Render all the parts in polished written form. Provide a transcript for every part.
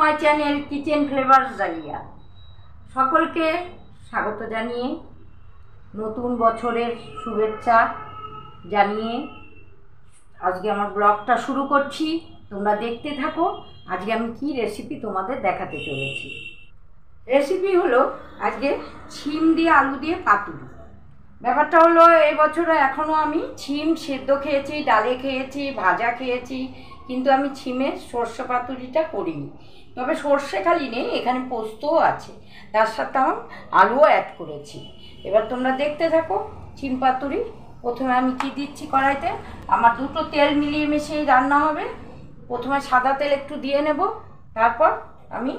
My channel kitchen flavours dahlia. সকলকে স্বাগত জানিয়ে নতুন বছরের শুভেচ্ছা জানিয়ে আজকে আমার ব্লগটা শুরু করছি। তোমরা দেখতে থাকো। আজকে আমি কি রেসিপি তোমাদের দেখাতে চলেছি। রেসিপি হলো আজকে ছিম দিয়ে আলু দিয়ে পাতুরি। ব্যাপারটা হলো এই বছরে এখনও আমি ছিম সেদ্ধ খেয়েছি, ডালে খেয়েছি, ভাজা খেয়েছি, কিন্তু আমি ছিমের সর্ষে পাতুরিটা করিনি। তবে সর্ষে খালি নেই, এখানে পোস্তও আছে, তার সাথে আমি আলুও অ্যাড করেছি। এবার তোমরা দেখতে থাকো ছিম পাতুরি। প্রথমে আমি কি দিচ্ছি কড়াইতে, আমার দুটো তেল মিলিয়ে মিশিয়ে রান্না হবে। প্রথমে সাদা তেল একটু দিয়ে নেব, তারপর আমি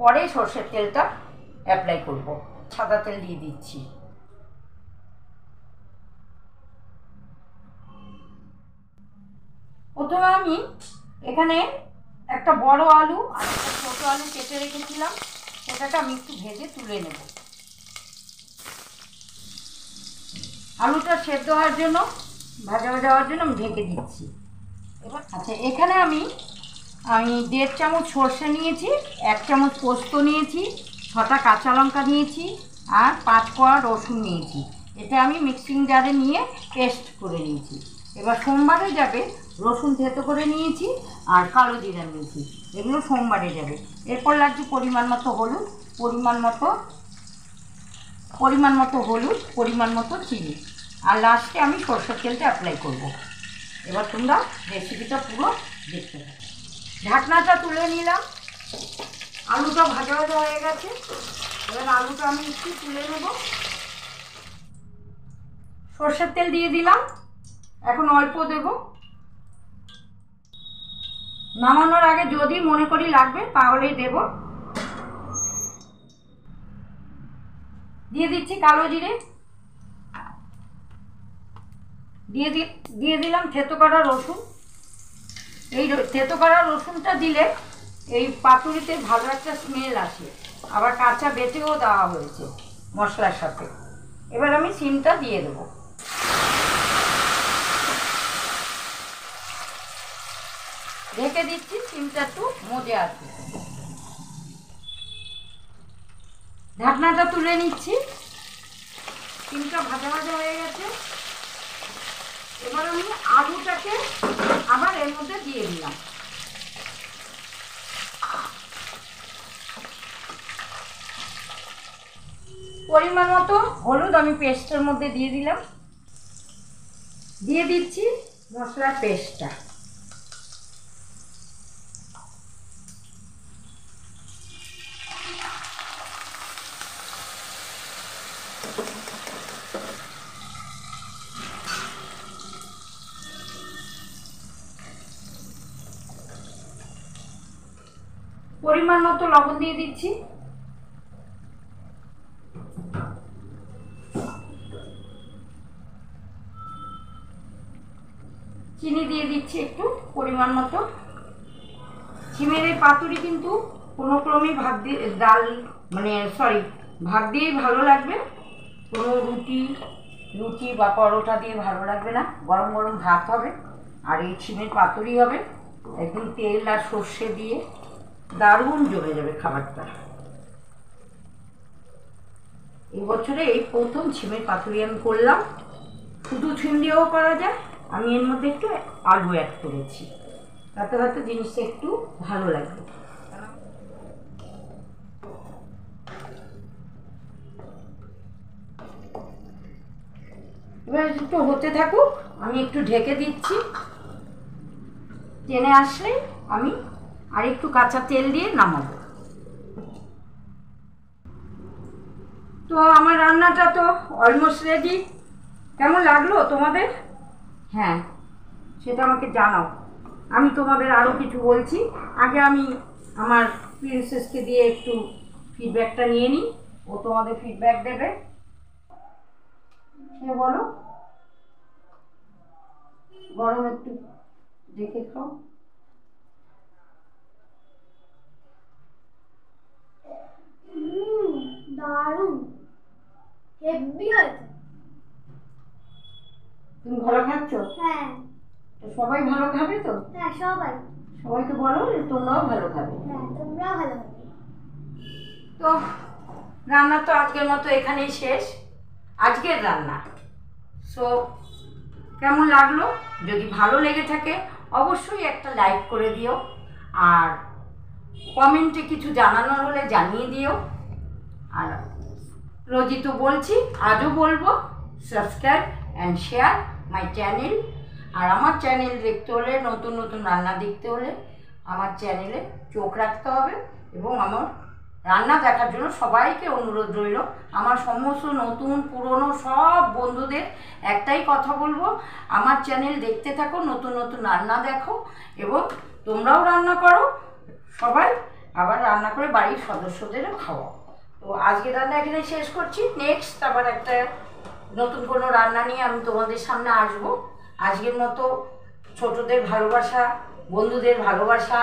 পরে সর্ষের তেলটা অ্যাপ্লাই করব। সাদা তেল দিয়ে দিচ্ছি। প্রথমে আমি এখানে একটা বড় আলু আর একটা ছোটো আলু কেটে রেখেছিলাম, সেটাকে আমি একটু ভেজে তুলে নেব। আলুটা সেদ্ধ হওয়ার জন্য, ভাজা ভাজা হওয়ার জন্য আমি ঢেকে দিচ্ছি। এবার আচ্ছা, এখানে আমি 1.5 চামচ সর্ষে নিয়েছি, 1 চামচ পোস্ত নিয়েছি, 6টা কাঁচা লঙ্কা নিয়েছি আর 5 কোয়া রসুন নিয়েছি। এটা আমি মিক্সিং জারে নিয়ে পেস্ট করে নিয়েছি। এবার সোমবারে যাবে, রসুন থেতো করে নিয়েছি আর কালো জিরা নিয়েছি, এগুলো সোমবারে যাবে। এরপর লাগছে পরিমাণ মতো হলুদ, পরিমাণ মতো হলুদ, পরিমাণ মতো চিনি, আর লাস্টে আমি সরষের তেলটা অ্যাপ্লাই করব। এবার তোমরা রেসিপিটা পুরো দেখতে পাবে। ঢাকনাটা তুলে নিলাম, আলুটা ভাজা ভাজা হয়ে গেছে। এবার আলুটা আমি একটু তুলে নেব। সর্ষের তেল দিয়ে দিলাম, এখন অল্প দেব। নামানোর আগে যদি মনে করি লাগবে তাহলেই দেব। দিয়ে দিচ্ছি কালো জিরে, দিয়ে দিলাম থেতো করা রসুন। এই থেতো করা রসুনটা দিলে এই পাতুরিতে ভালো একটা স্মেল আসে, আবার কাঁচা বেটেও দেওয়া হয়েছে মশলার সাথে। এবার আমি সিমটা দিয়ে দেবো। ঢেকে দিচ্ছি, সিমটা একটু মজে আসবে। ঢাকনাটা তুলে নিচ্ছি, সিমটা ভাজা ভাজা হয়ে গেছে। এবার আমি আলুটাকে আবার এর মধ্যে দিয়ে দিলাম। পরিমাণ মতো হলুদ আমি পেস্টের মধ্যে দিয়ে দিলাম। দিয়ে দিচ্ছি মশলার পেস্টটা। পরিমাণ মতো লবণ দিয়ে দিচ্ছি। চিনি দিয়ে দিচ্ছি একটু পরিমাণ মতো। ছিমের এই পাতুরি কিন্তু কোনো ক্রমেই ভাত দিয়েই ভালো লাগবে। কোনো রুটি বা পরোটা দিয়ে ভালো লাগবে না, গরম গরম ভাত হবে আর এই ছিমের পাতুরি হবে, একদম তেল আর সর্ষে দিয়ে দারুণ জমে যাবে খাবারটা। এই বছরে এই প্রথম ছিমের পাতুরি আমি করলাম। শুধু ছিম দিয়েও করা যায়, আমি এর মধ্যে একটু আলু অ্যাড করেছি, তাতে হয়তো জিনিসটা একটু ভালো লাগবে। এবার একটু হতে থাকুক, আমি একটু ঢেকে দিচ্ছি। টেনে আসলে আমি আর একটু কাঁচা তেল দিয়ে নামাবো। তো আমার রান্নাটা তো অলমোস্ট রেডি। কেমন লাগলো তোমাদের? হ্যাঁ, সেটা আমাকে জানাও। আমি তোমাদের আরও কিছু বলছি। আগে আমি আমার প্রিন্সেসকে দিয়ে একটু ফিডব্যাকটা নিয়ে নিই, ও তোমাদের ফিডব্যাক দেবে। সে বলো, গরম একটু দেখে খাও। দারুণ, হেভি হয়েছে। তুমি ভালো খাচ্ছ? হ্যাঁ। তো সবাই ভালো খাবে তো? হ্যাঁ, সবাই। সবাইকে বলো যে তোমরাও ভালো খাবে। হ্যাঁ, তোমরাও ভালো হবে। তো রান্না তো আজকের মতো এখানেই শেষ, আজকের রান্না। সো কেমন লাগলো? যদি ভালো লেগে থাকে অবশ্যই একটা লাইক করে দিও, আর কমেন্টে কিছু জানানোর হলে জানিয়ে দিও। আর রোজই তো বলছি, আজও বলবো, subscribe and share my channel. আর আমার চ্যানেল দেখতে হলে, নতুন নতুন রান্না দেখতে হলে আমার চ্যানেলে চোখ রাখতে হবে। এবং আমার রান্না দেখার জন্য সবাইকে অনুরোধ রইল। আমার সমস্ত নতুন পুরনো সব বন্ধুদের একটাই কথা বলবো, আমার চ্যানেল দেখতে থাকো, নতুন নতুন রান্না দেখো এবং তোমরাও রান্না করো, সবাই আবার রান্না করে বাড়ির সদস্যদেরও খাওয়াও। তো আজকে রান্না এখানে শেষ করছি। নেক্সট আবার একটা নতুন কোনো রান্না নিয়ে আমি তোমাদের সামনে আসবো। আজকের মতো ছোটদের ভালোবাসা, বন্ধুদের ভালোবাসা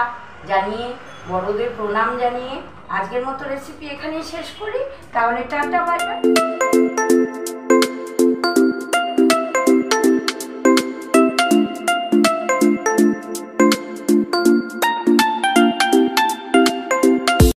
জানিয়ে, বড়দের প্রণাম জানিয়ে আজকের মতো রেসিপি এখানেই শেষ করি। তাহলে টাটা, বাই বাই।